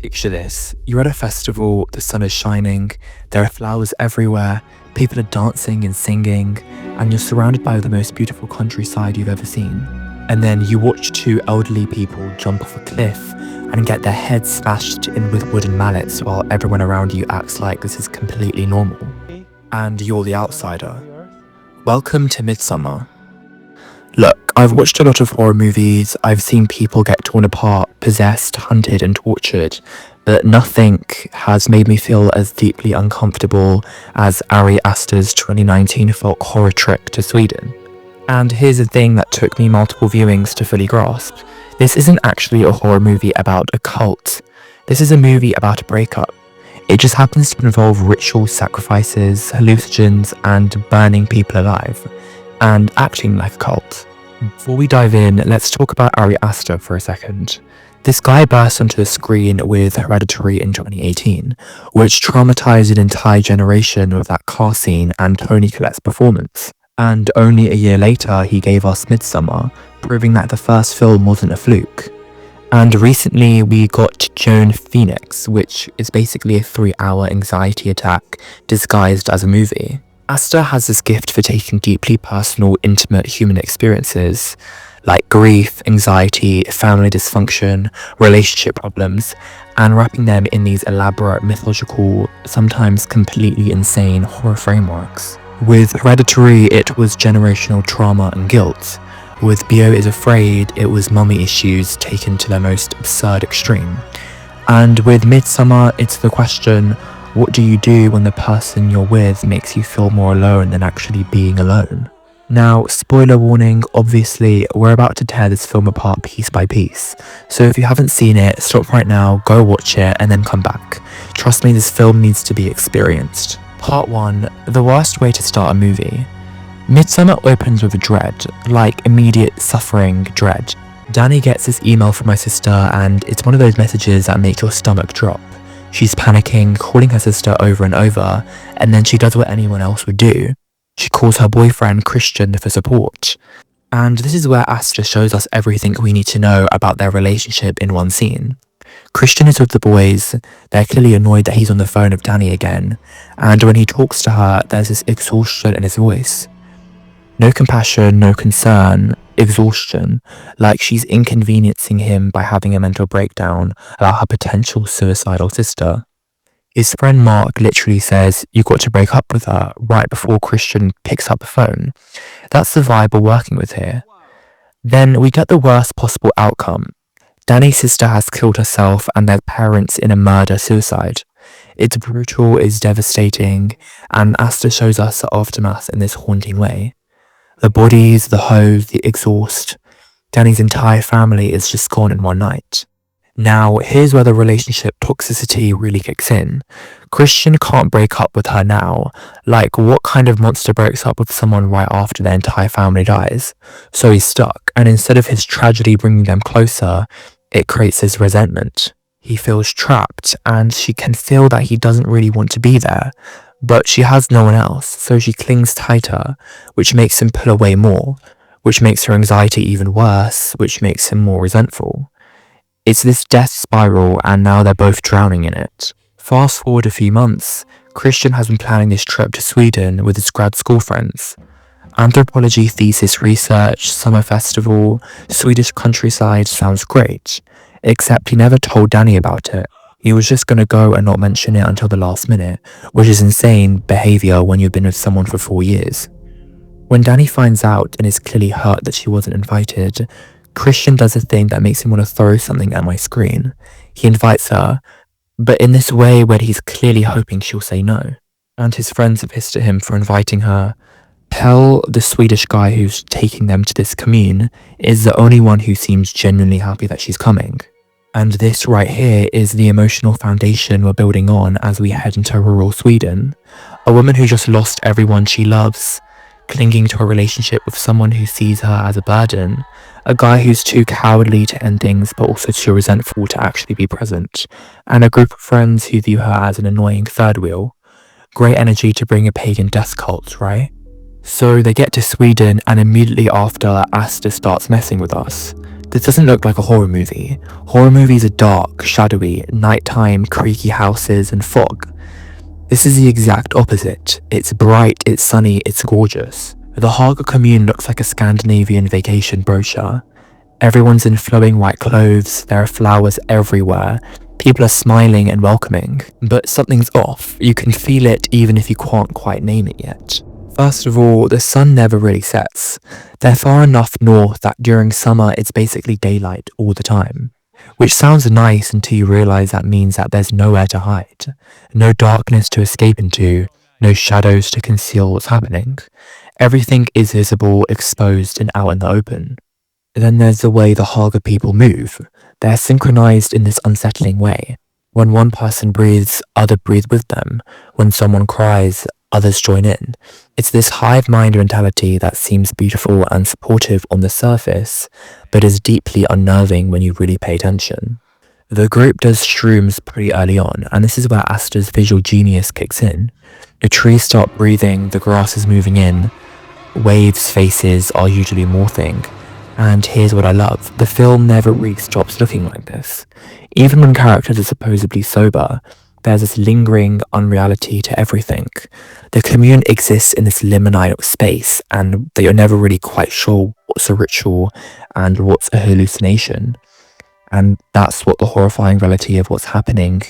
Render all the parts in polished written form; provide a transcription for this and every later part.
Picture this, you're at a festival, the sun is shining, there are flowers everywhere, people are dancing and singing, and you're surrounded by the most beautiful countryside you've ever seen. And then you watch two elderly people jump off a cliff and get their heads smashed in with wooden mallets while everyone around you acts like this is completely normal. And you're the outsider. Welcome to Midsommar. Look, I've watched a lot of horror movies, I've seen people get torn apart, possessed, hunted and tortured, but nothing has made me feel as deeply uncomfortable as Ari Aster's 2019 folk horror trip to Sweden. And here's the thing that took me multiple viewings to fully grasp. This isn't actually a horror movie about a cult. This is a movie about a breakup. It just happens to involve ritual sacrifices, hallucinogens, and burning people alive, and acting like a cult. Before we dive in, let's talk about Ari Aster for a second. This guy burst onto the screen with Hereditary in 2018, which traumatized an entire generation with that car scene and Toni Collette's performance. And only a year later, he gave us Midsommar, proving that the first film wasn't a fluke. And recently we got Joan Phoenix, which is basically a 3-hour anxiety attack disguised as a movie. Aster has this gift for taking deeply personal, intimate human experiences, like grief, anxiety, family dysfunction, relationship problems, and wrapping them in these elaborate, mythological, sometimes completely insane horror frameworks. With Hereditary, it was generational trauma and guilt. With Beau is Afraid, it was mummy issues taken to their most absurd extreme. And with Midsommar, it's the question, what do you do when the person you're with makes you feel more alone than actually being alone? Now, spoiler warning, obviously, we're about to tear this film apart piece by piece. So if you haven't seen it, stop right now, go watch it, and then come back. Trust me, this film needs to be experienced. Part 1, the worst way to start a movie. Midsommar opens with a dread, like immediate suffering dread. Dani gets this email from my sister, and it's one of those messages that make your stomach drop. She's panicking, calling her sister over and over, and then she does what anyone else would do. She calls her boyfriend Christian for support. And this is where Aster shows us everything we need to know about their relationship in one scene. Christian is with the boys, they're clearly annoyed that he's on the phone with Dani again, and when he talks to her, there's this exhaustion in his voice. No compassion, no concern, exhaustion, like she's inconveniencing him by having a mental breakdown about her potential suicidal sister. His friend Mark literally says, "You got to break up with her," right before Christian picks up the phone. That's the vibe we're working with here. Then we get the worst possible outcome. Dani's sister has killed herself and their parents in a murder-suicide. It's brutal, it's devastating, and Aster shows us the aftermath in this haunting way. The bodies, the hose, the exhaust. Dani's entire family is just gone in one night. Now, here's where the relationship toxicity really kicks in. Christian can't break up with her now. Like, what kind of monster breaks up with someone right after their entire family dies? So he's stuck, and instead of his tragedy bringing them closer, it creates this resentment. He feels trapped, and she can feel that he doesn't really want to be there. But she has no one else, so she clings tighter, which makes him pull away more, which makes her anxiety even worse, which makes him more resentful. It's this death spiral, and now they're both drowning in it. Fast forward a few months, Christian has been planning this trip to Sweden with his grad school friends. Anthropology thesis research, summer festival, Swedish countryside sounds great, except he never told Dani about it. He was just gonna go and not mention it until the last minute, which is insane behaviour when you've been with someone for 4 years. When Dani finds out and is clearly hurt that she wasn't invited, Christian does a thing that makes him want to throw something at my screen. He invites her, but in this way where he's clearly hoping she'll say no. And his friends are pissed at him for inviting her. Pell, the Swedish guy who's taking them to this commune, is the only one who seems genuinely happy that she's coming. And this right here is the emotional foundation we're building on as we head into rural Sweden. A woman who just lost everyone she loves, clinging to a relationship with someone who sees her as a burden, a guy who's too cowardly to end things but also too resentful to actually be present, and a group of friends who view her as an annoying third wheel. Great energy to bring a pagan death cult, right? So they get to Sweden, and immediately after, Aster starts messing with us. This doesn't look like a horror movie. Horror movies are dark, shadowy, nighttime, creaky houses, and fog. This is the exact opposite. It's bright, it's sunny, it's gorgeous. The Haga commune looks like a Scandinavian vacation brochure. Everyone's in flowing white clothes, there are flowers everywhere, people are smiling and welcoming. But something's off. You can feel it even if you can't quite name it yet. First of all, the sun never really sets. They're far enough north that during summer it's basically daylight all the time. Which sounds nice until you realise that means that there's nowhere to hide. No darkness to escape into, no shadows to conceal what's happening. Everything is visible, exposed and out in the open. Then there's the way the Haga people move. They're synchronized in this unsettling way. When one person breathes, others breathe with them. When someone cries, others join in. It's this hive mind mentality that seems beautiful and supportive on the surface, but is deeply unnerving when you really pay attention. The group does shrooms pretty early on, and this is where Aster's visual genius kicks in. The trees start breathing, the grass is moving in, waves' faces are usually morphing. And here's what I love, the film never really stops looking like this. Even when characters are supposedly sober, there's this lingering unreality to everything. The commune exists in this liminal space, and that you're never really quite sure what's a ritual and what's a hallucination. And that's what the horrifying reality of what's happening.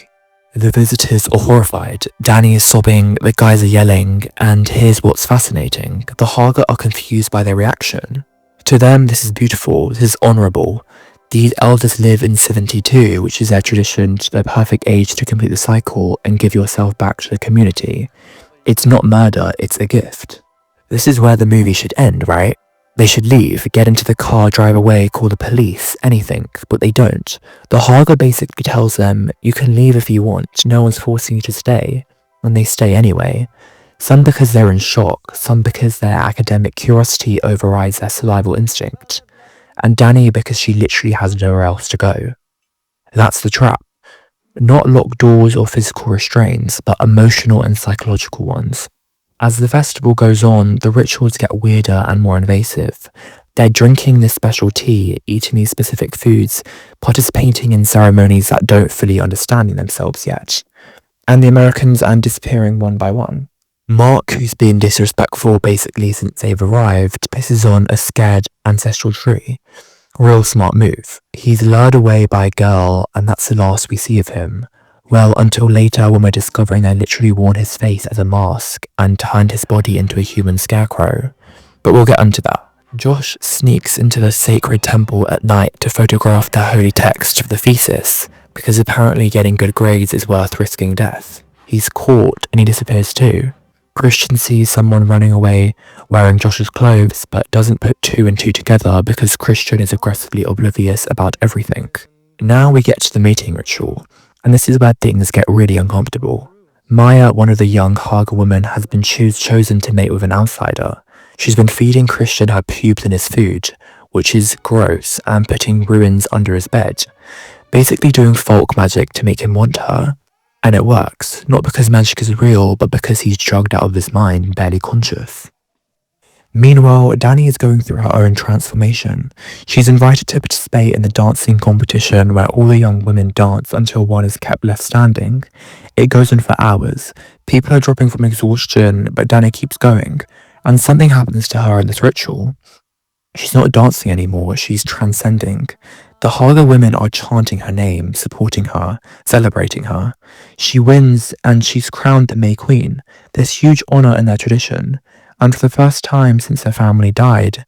The visitors are horrified, Dani is sobbing, the guys are yelling, and here's what's fascinating. The Haga are confused by their reaction. To them, this is beautiful, this is honourable. These elders live in 72, which is their tradition, their perfect age to complete the cycle and give yourself back to the community. It's not murder, it's a gift. This is where the movie should end, right? They should leave, get into the car, drive away, call the police, anything, but they don't. The Haga basically tells them, you can leave if you want, no one's forcing you to stay, and they stay anyway. Some because they're in shock, some because their academic curiosity overrides their survival instinct, and Dani because she literally has nowhere else to go. That's the trap. Not locked doors or physical restraints, but emotional and psychological ones. As the festival goes on, the rituals get weirder and more invasive. They're drinking this special tea, eating these specific foods, participating in ceremonies that don't fully understand themselves yet. And the Americans are disappearing one by one. Mark, who's been disrespectful basically since they've arrived, pisses on a scared ancestral tree. Real smart move. He's lured away by a girl, and that's the last we see of him. Well, until later when we're discovering they literally worn his face as a mask and turned his body into a human scarecrow. But we'll get onto that. Josh sneaks into the sacred temple at night to photograph the holy text for the thesis, because apparently getting good grades is worth risking death. He's caught and he disappears too. Christian sees someone running away wearing Josh's clothes, but doesn't put two and two together because Christian is aggressively oblivious about everything. Now we get to the mating ritual, and this is where things get really uncomfortable. Maya, one of the young Haga women, has been chosen to mate with an outsider. She's been feeding Christian her pubes in his food, which is gross, and putting ruins under his bed. Basically doing folk magic to make him want her. And it works, not because magic is real, but because he's drugged out of his mind, barely conscious. Meanwhile, Dani is going through her own transformation. She's invited to participate in the dancing competition where all the young women dance until one is kept left standing. It goes on for hours. People are dropping from exhaustion, but Dani keeps going, and something happens to her in this ritual. She's not dancing anymore, she's transcending. The Haga women are chanting her name, supporting her, celebrating her. She wins and she's crowned the May Queen, this huge honour in their tradition, and for the first time since her family died,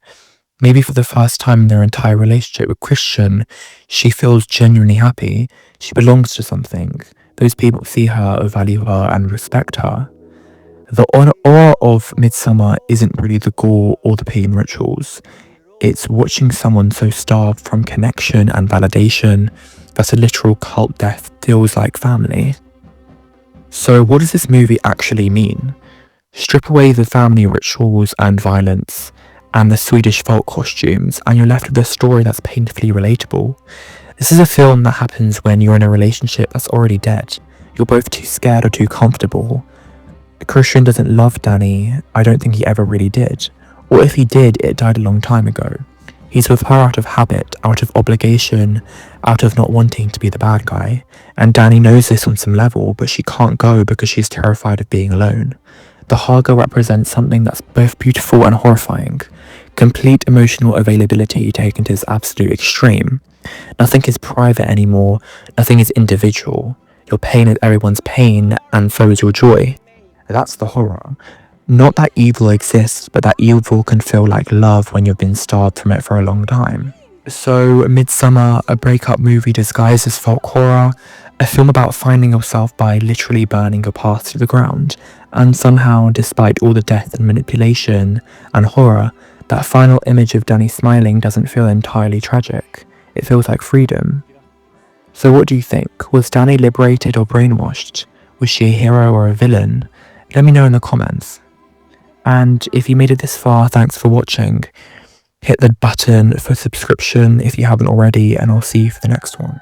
maybe for the first time in their entire relationship with Christian, she feels genuinely happy. She belongs to something. Those people see her, value her and respect her. The aura of Midsommar isn't really the gore or the pain rituals. It's watching someone so starved from connection and validation that a literal cult death feels like family. So what does this movie actually mean? Strip away the family rituals and violence and the Swedish folk costumes and you're left with a story that's painfully relatable. This is a film that happens when you're in a relationship that's already dead. You're both too scared or too comfortable. Christian doesn't love Dani. I don't think he ever really did. Or if he did, it died a long time ago. He's with her out of habit, out of obligation, out of not wanting to be the bad guy. And Dani knows this on some level, but she can't go because she's terrified of being alone. The Haga represents something that's both beautiful and horrifying. Complete emotional availability taken to its absolute extreme. Nothing is private anymore, nothing is individual. Your pain is everyone's pain, and so is your joy. That's the horror. Not that evil exists, but that evil can feel like love when you've been starved from it for a long time. So, Midsommar, a breakup movie disguised as folk horror, a film about finding yourself by literally burning your past to the ground, and somehow, despite all the death and manipulation and horror, that final image of Dani smiling doesn't feel entirely tragic. It feels like freedom. So what do you think? Was Dani liberated or brainwashed? Was she a hero or a villain? Let me know in the comments. And if you made it this far, thanks for watching. Hit the button for subscription if you haven't already, and I'll see you for the next one.